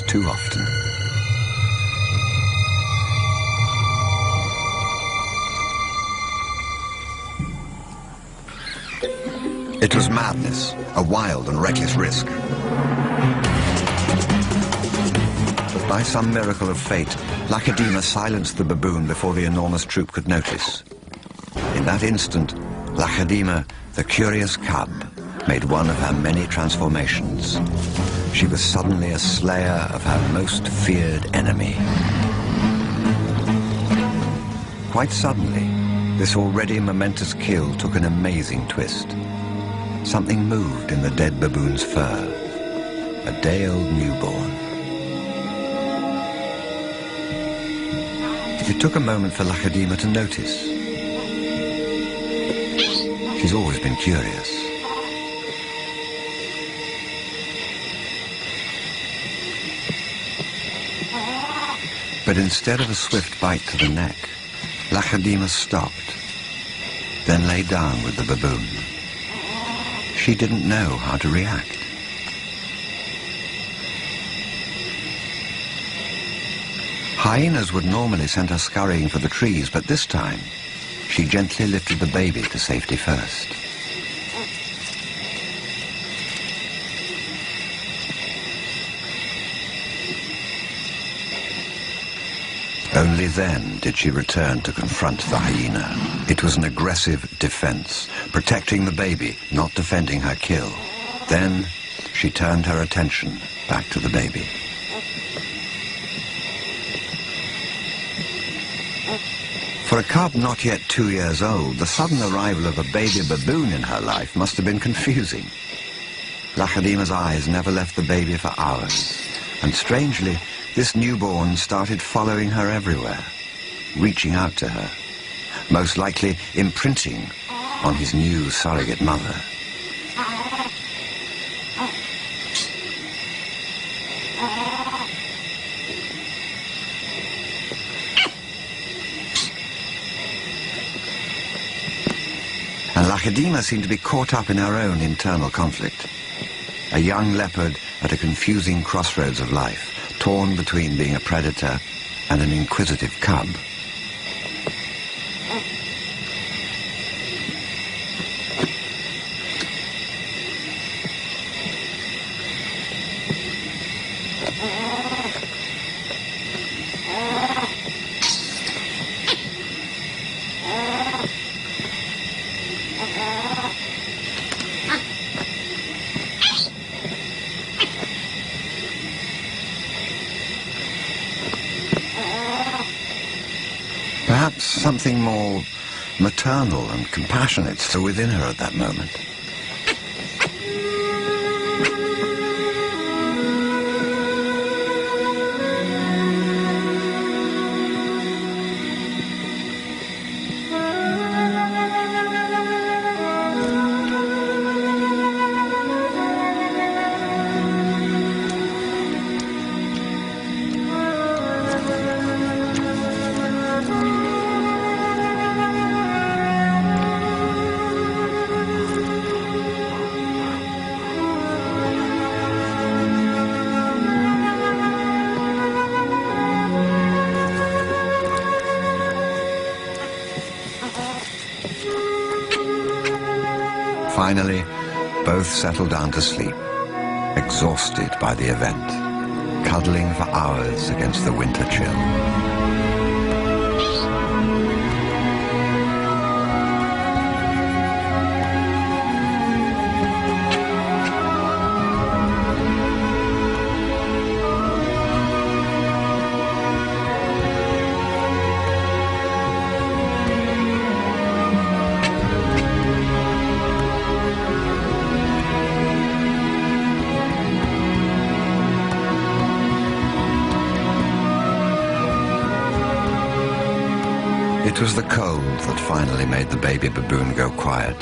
too often. It was madness, a wild and reckless risk. But by some miracle of fate, Lacedema silenced the baboon before the enormous troop could notice. In that instant, Lacedema, the curious cub, made one of her many transformations. She was suddenly a slayer of her most feared enemy. Quite suddenly, this already momentous kill took an amazing twist. Something moved in the dead baboon's fur. A day-old newborn. It took a moment for Lacedema to notice. She's always been curious. But instead of a swift bite to the neck, Lacedema stopped, then lay down with the baboon. She didn't know how to react. Hyenas would normally send her scurrying for the trees, but this time, she gently lifted the baby to safety first. Only then did she return to confront the hyena. It was an aggressive defense, protecting the baby, not defending her kill. Then she turned her attention back to the baby. For a cub not yet 2 years old, the sudden arrival of a baby baboon in her life must have been confusing. Lacedema's eyes never left the baby for hours, and strangely, this newborn started following her everywhere, reaching out to her, most likely imprinting on his new surrogate mother. And Lacedema seemed to be caught up in her own internal conflict. A young leopard at a confusing crossroads of life, torn between being a predator and an inquisitive cub. Perhaps something more maternal and compassionate still within her at that moment. Finally, both settled down to sleep, exhausted by the event, cuddling for hours against the winter chill. It was the cold that finally made the baby baboon go quiet.